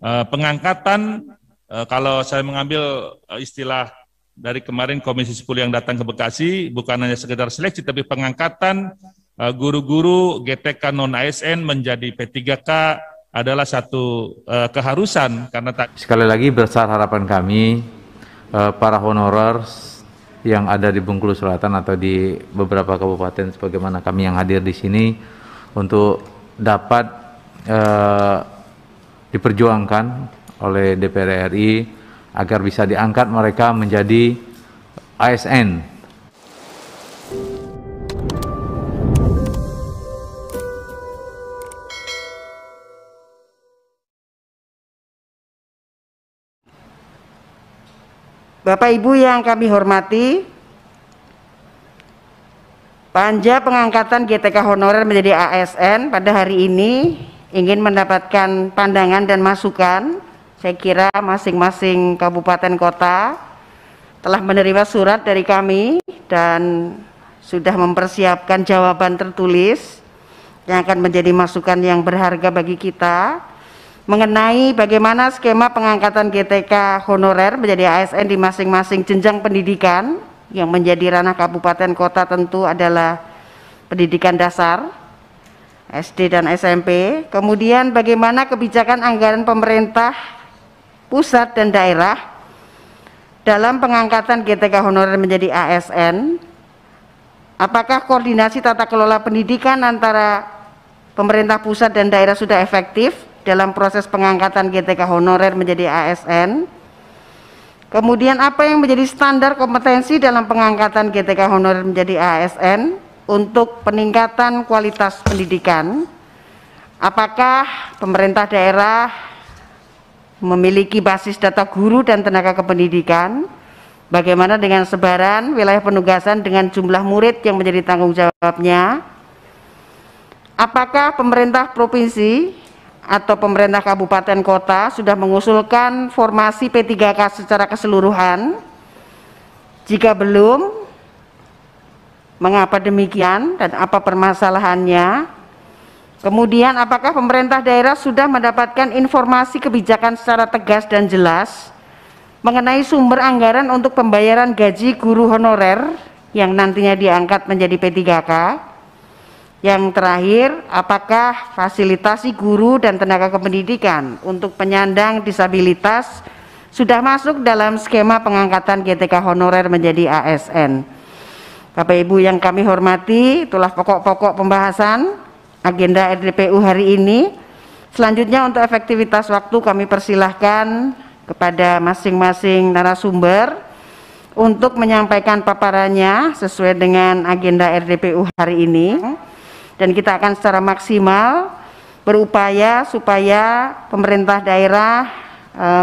Pengangkatan, kalau saya mengambil istilah dari kemarin Komisi 10 yang datang ke Bekasi, bukan hanya sekedar seleksi, tapi pengangkatan guru-guru GTK non-ASN menjadi P3K adalah satu keharusan. Karena sekali lagi besar harapan kami, para honorer yang ada di Bengkulu Selatan atau di beberapa kabupaten sebagaimana kami yang hadir di sini untuk dapat diperjuangkan oleh DPR RI agar bisa diangkat mereka menjadi ASN. Bapak Ibu yang kami hormati, panja pengangkatan GTK honorer menjadi ASN pada hari ini ingin mendapatkan pandangan dan masukan. Saya kira masing-masing kabupaten kota telah menerima surat dari kami dan sudah mempersiapkan jawaban tertulis yang akan menjadi masukan yang berharga bagi kita mengenai bagaimana skema pengangkatan GTK honorer menjadi ASN di masing-masing jenjang pendidikan. Yang menjadi ranah kabupaten kota tentu adalah pendidikan dasar, SD dan SMP. Kemudian bagaimana kebijakan anggaran pemerintah pusat dan daerah dalam pengangkatan GTK honorer menjadi ASN. Apakah koordinasi tata kelola pendidikan antara pemerintah pusat dan daerah sudah efektif dalam proses pengangkatan GTK honorer menjadi ASN? Kemudian apa yang menjadi standar kompetensi dalam pengangkatan GTK honorer menjadi ASN untuk peningkatan kualitas pendidikan? Apakah pemerintah daerah memiliki basis data guru dan tenaga kependidikan? Bagaimana dengan sebaran wilayah penugasan dengan jumlah murid yang menjadi tanggung jawabnya? Apakah pemerintah provinsi atau pemerintah kabupaten kota sudah mengusulkan formasi P3K secara keseluruhan? Jika belum, mengapa demikian dan apa permasalahannya? Kemudian apakah pemerintah daerah sudah mendapatkan informasi kebijakan secara tegas dan jelas mengenai sumber anggaran untuk pembayaran gaji guru honorer yang nantinya diangkat menjadi P3K? Yang terakhir, apakah fasilitasi guru dan tenaga kependidikan untuk penyandang disabilitas sudah masuk dalam skema pengangkatan GTK honorer menjadi ASN? Bapak Ibu yang kami hormati, itulah pokok-pokok pembahasan agenda RDPU hari ini. Selanjutnya untuk efektivitas waktu kami persilahkan kepada masing-masing narasumber untuk menyampaikan paparannya sesuai dengan agenda RDPU hari ini. Dan kita akan secara maksimal berupaya supaya pemerintah daerah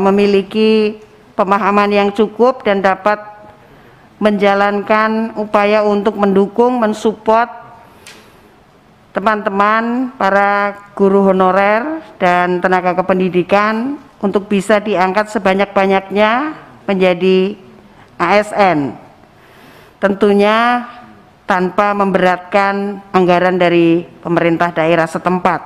memiliki pemahaman yang cukup dan dapat menjalankan upaya untuk mendukung, mensupport teman-teman para guru honorer dan tenaga kependidikan untuk bisa diangkat sebanyak-banyaknya menjadi ASN. Tentunya tanpa memberatkan anggaran dari pemerintah daerah setempat.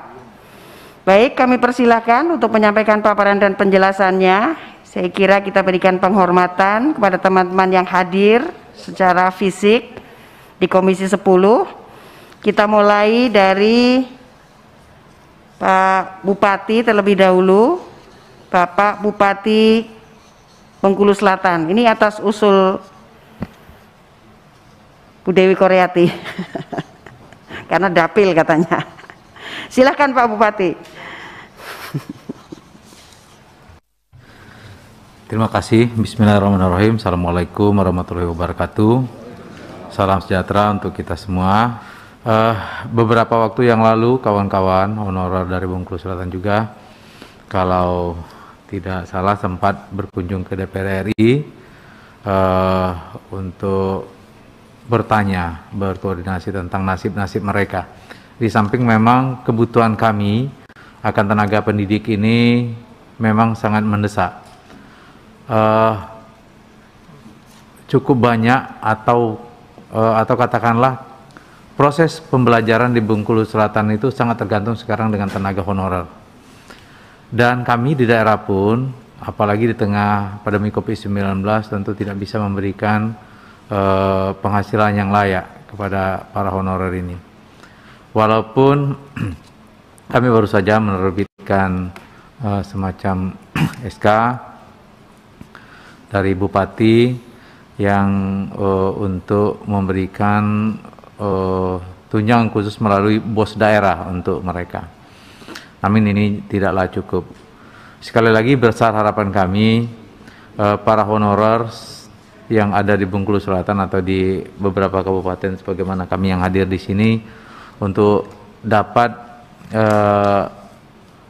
Baik, kami persilahkan untuk menyampaikan paparan dan penjelasannya. Saya kira kita berikan penghormatan kepada teman-teman yang hadir secara fisik di Komisi 10. Kita mulai dari Pak Bupati terlebih dahulu, Bapak Bupati Bengkulu Selatan. Ini atas usul Bu Dewi Koreati karena dapil katanya. Silahkan Pak Bupati. Terima kasih. Bismillahirrahmanirrahim. Assalamualaikum warahmatullahi wabarakatuh. Salam sejahtera untuk kita semua. Beberapa waktu yang lalu kawan-kawan honorer dari Bengkulu Selatan juga, kalau tidak salah, sempat berkunjung ke DPR RI untuk bertanya, berkoordinasi tentang nasib-nasib mereka. Di samping memang kebutuhan kami akan tenaga pendidik ini memang sangat mendesak. Cukup banyak atau katakanlah proses pembelajaran di Bengkulu Selatan itu sangat tergantung sekarang dengan tenaga honorer. Dan kami di daerah pun, apalagi di tengah pandemi COVID-19, tentu tidak bisa memberikan penghasilan yang layak kepada para honorer ini. Walaupun kami baru saja menerbitkan semacam SK dari Bupati yang untuk memberikan tunjangan khusus melalui bos daerah untuk mereka. Namun ini tidaklah cukup. Sekali lagi besar harapan kami para honorer yang ada di Bengkulu Selatan atau di beberapa kabupaten sebagaimana kami yang hadir di sini untuk dapat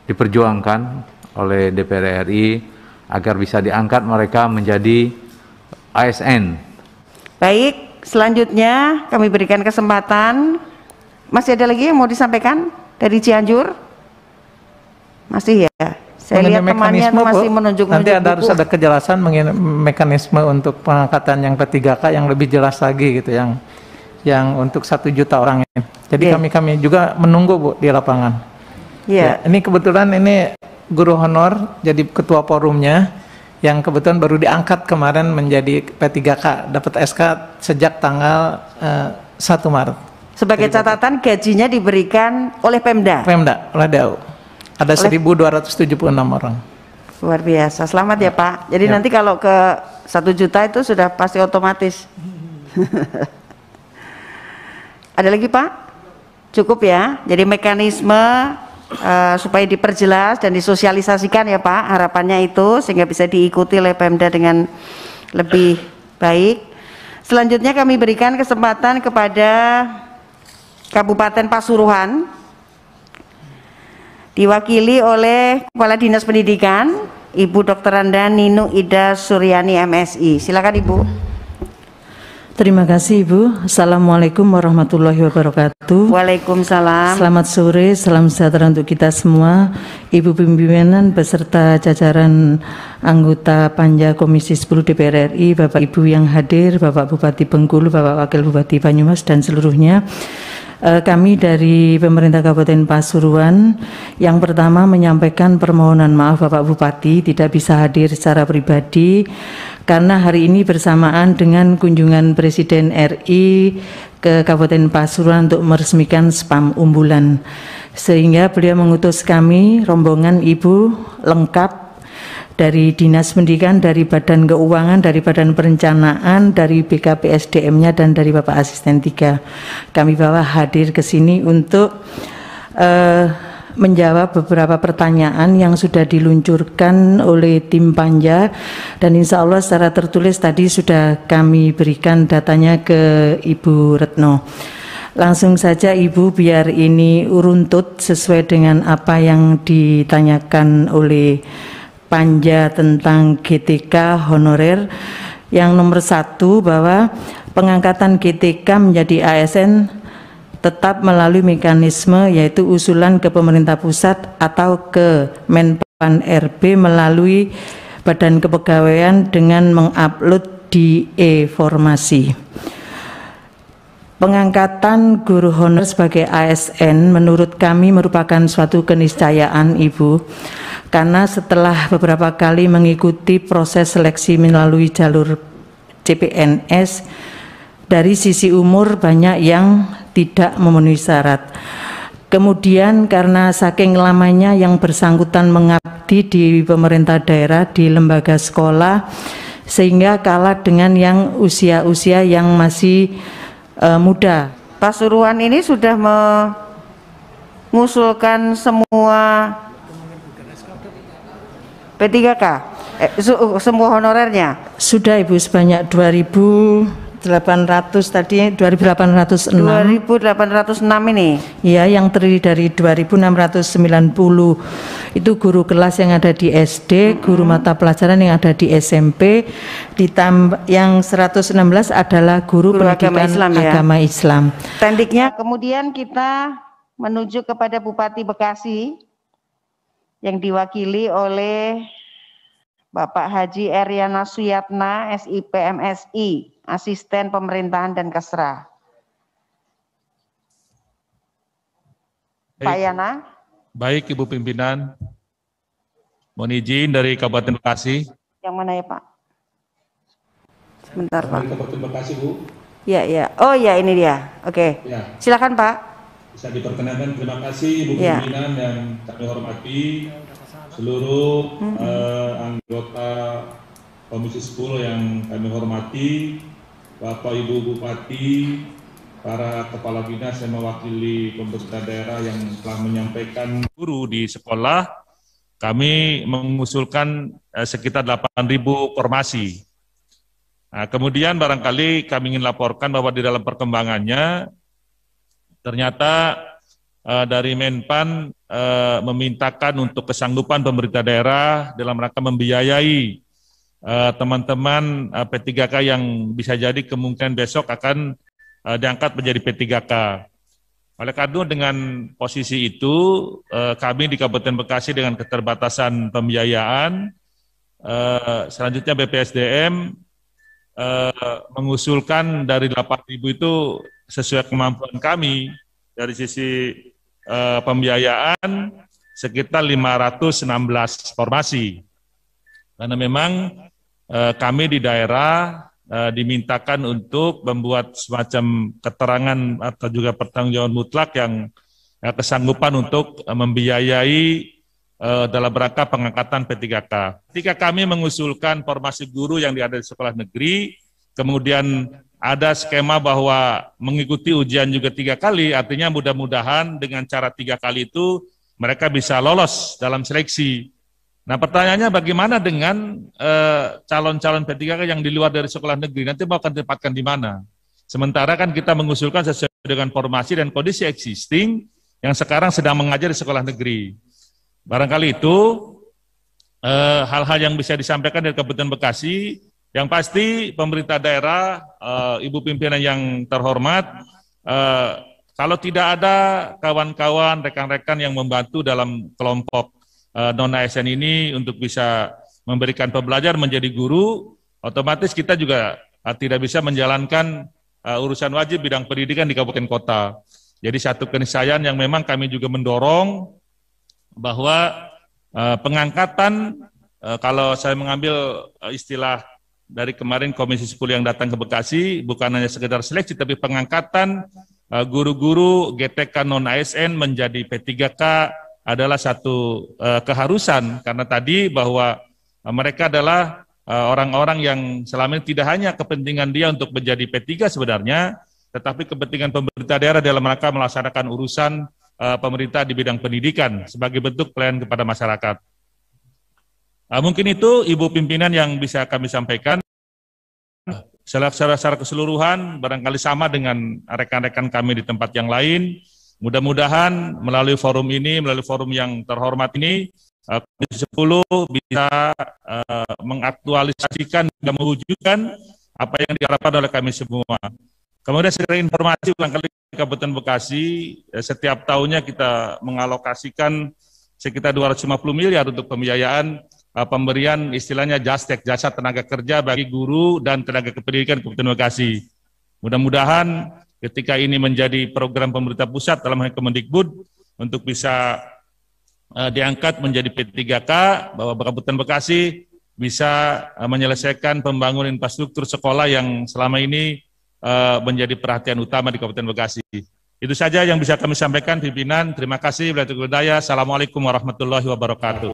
diperjuangkan oleh DPR RI agar bisa diangkat mereka menjadi ASN. Baik, selanjutnya kami berikan kesempatan. Masih ada lagi yang mau disampaikan dari Cianjur? Masih ya? Saya lihat temannya masih menunjuk-nunjuk. Nanti harus ada kejelasan mengenai mekanisme untuk pengangkatan yang P3K yang lebih jelas lagi gitu, yang untuk 1 juta orang ini. Jadi kami juga menunggu Bu di lapangan. Ya, ini kebetulan ini guru honor jadi ketua forumnya yang kebetulan baru diangkat kemarin menjadi P3K, dapat SK sejak tanggal 1 Maret. Sebagai catatan gajinya diberikan oleh Pemda? Pemda, oleh DAU. Ada 1.276 orang. Luar biasa, selamat ya Pak. Jadi nanti kalau ke 1 juta itu sudah pasti otomatis. Ada lagi Pak? Cukup ya, jadi mekanisme supaya diperjelas dan disosialisasikan ya Pak, harapannya itu sehingga bisa diikuti oleh Pemda dengan lebih baik. Selanjutnya kami berikan kesempatan kepada Kabupaten Pasuruan diwakili oleh Kepala Dinas Pendidikan Ibu Dr. Anda Ninu Ida Suryani MSI. Silakan Ibu. Terima kasih Ibu. Assalamualaikum warahmatullahi wabarakatuh. Waalaikumsalam. Selamat sore, salam sejahtera untuk kita semua. Ibu pimpinan beserta jajaran anggota Panja Komisi 10 DPR RI, Bapak Ibu yang hadir, Bapak Bupati Bengkulu, Bapak Wakil Bupati Banyumas dan seluruhnya. Kami dari pemerintah Kabupaten Pasuruan yang pertama menyampaikan permohonan maaf Bapak Bupati tidak bisa hadir secara pribadi karena hari ini bersamaan dengan kunjungan Presiden RI ke Kabupaten Pasuruan untuk meresmikan SPAM unggulan, sehingga beliau mengutus kami rombongan Ibu lengkap dari Dinas Pendidikan, dari Badan Keuangan, dari Badan Perencanaan, dari BKPSDM-nya dan dari Bapak Asisten 3. Kami bawa hadir ke sini untuk menjawab beberapa pertanyaan yang sudah diluncurkan oleh tim Panja, dan insya Allah secara tertulis tadi sudah kami berikan datanya ke Ibu Retno. Langsung saja Ibu, biar ini uruntut sesuai dengan apa yang ditanyakan oleh Panja tentang GTK honorer. Yang nomor 1 bahwa pengangkatan GTK menjadi ASN tetap melalui mekanisme yaitu usulan ke pemerintah pusat atau ke Menpan RB melalui Badan Kepegawaian dengan mengupload di e-formasi. Pengangkatan guru honor sebagai ASN menurut kami merupakan suatu keniscayaan Ibu, karena setelah beberapa kali mengikuti proses seleksi melalui jalur CPNS, dari sisi umur banyak yang tidak memenuhi syarat. Kemudian karena saking lamanya yang bersangkutan mengabdi di pemerintah daerah, di lembaga sekolah, sehingga kalah dengan yang usia-usia yang masih muda. Pasuruan ini sudah mengusulkan semua P3K, semua honorernya? Sudah Ibu, sebanyak 2.800 tadi, 2.806. 2.806 ini? Ya, yang terdiri dari 2.690 itu guru kelas yang ada di SD, guru mata pelajaran yang ada di SMP, ditambah yang 116 adalah guru pendidikan agama Islam. Tendiknya. Kemudian kita menuju kepada Bupati Bekasi yang diwakili oleh Bapak Haji Eryana Suyatna, SIP MSI, Asisten Pemerintahan dan Kesra. Pak Yana. Baik Ibu Pimpinan, Mohon izin dari Kabupaten Bekasi. Yang mana ya Pak? Sebentar Pak. Dari Kabupaten Bekasi, Bu. Iya, iya. Oh iya, ini dia. Oke. Ya. Silakan Pak. Bisa diperkenankan. Terima kasih Ibu Ya. pimpinan yang kami hormati, seluruh anggota Komisi 10 yang kami hormati, Bapak Ibu Bupati, para kepala dinas yang mewakili pemerintah daerah yang telah menyampaikan guru di sekolah. Kami mengusulkan sekitar 8.000 formasi. Nah, kemudian barangkali kami ingin laporkan bahwa di dalam perkembangannya ternyata dari Menpan memintakan untuk kesanggupan pemerintah daerah dalam rangka membiayai teman-teman P3K yang bisa jadi kemungkinan besok akan diangkat menjadi P3K. Oleh karena dengan posisi itu, kami di Kabupaten Bekasi dengan keterbatasan pembiayaan, selanjutnya BPSDM mengusulkan dari 8.000 itu sesuai kemampuan kami dari sisi pembiayaan sekitar 516 formasi. Karena memang kami di daerah dimintakan untuk membuat semacam keterangan atau juga pertanggungjawaban mutlak yang kesanggupan untuk membiayai dalam rangka pengangkatan P3K. Ketika kami mengusulkan formasi guru yang ada di sekolah negeri, kemudian ada skema bahwa mengikuti ujian juga 3 kali, artinya mudah-mudahan dengan cara 3 kali itu mereka bisa lolos dalam seleksi. Nah pertanyaannya bagaimana dengan calon-calon P3K yang di luar dari sekolah negeri, nanti mau akan ditempatkan di mana? Sementara kan kita mengusulkan sesuai dengan formasi dan kondisi existing yang sekarang sedang mengajar di sekolah negeri. Barangkali itu hal-hal yang bisa disampaikan dari Kabupaten Bekasi. Yang pasti pemerintah daerah, Ibu pimpinan yang terhormat, kalau tidak ada kawan-kawan, rekan-rekan yang membantu dalam kelompok non-ASN ini untuk bisa memberikan pembelajaran menjadi guru, otomatis kita juga tidak bisa menjalankan urusan wajib bidang pendidikan di kabupaten kota. Jadi satu keniscayaan yang memang kami juga mendorong bahwa pengangkatan, kalau saya mengambil istilah dari kemarin Komisi 10 yang datang ke Bekasi, bukan hanya sekedar seleksi, tapi pengangkatan guru-guru GTK non-ASN menjadi P3K adalah satu keharusan, karena tadi bahwa mereka adalah orang-orang yang selama ini tidak hanya kepentingan dia untuk menjadi P3 sebenarnya, tetapi kepentingan pemerintah daerah dalam rangka melaksanakan urusan pemerintah di bidang pendidikan sebagai bentuk pelayanan kepada masyarakat. Mungkin itu Ibu pimpinan yang bisa kami sampaikan. Secara keseluruhan barangkali sama dengan rekan-rekan kami di tempat yang lain. Mudah-mudahan melalui forum ini, melalui forum yang terhormat ini, Komisi 10 bisa mengaktualisasikan dan mewujudkan apa yang diharapkan oleh kami semua. Kemudian secara informasi, barangkali Kabupaten Bekasi setiap tahunnya kita mengalokasikan sekitar 250 miliar untuk pembiayaan pemberian istilahnya JASTEK, jasa tenaga kerja bagi guru dan tenaga kependidikan Kabupaten Bekasi. Mudah-mudahan ketika ini menjadi program pemerintah pusat dalam hal Kemendikbud untuk bisa diangkat menjadi P3K, bahwa Kabupaten Bekasi bisa menyelesaikan pembangunan infrastruktur sekolah yang selama ini menjadi perhatian utama di Kabupaten Bekasi. Itu saja yang bisa kami sampaikan, pimpinan. Terima kasih. Assalamualaikum warahmatullahi wabarakatuh.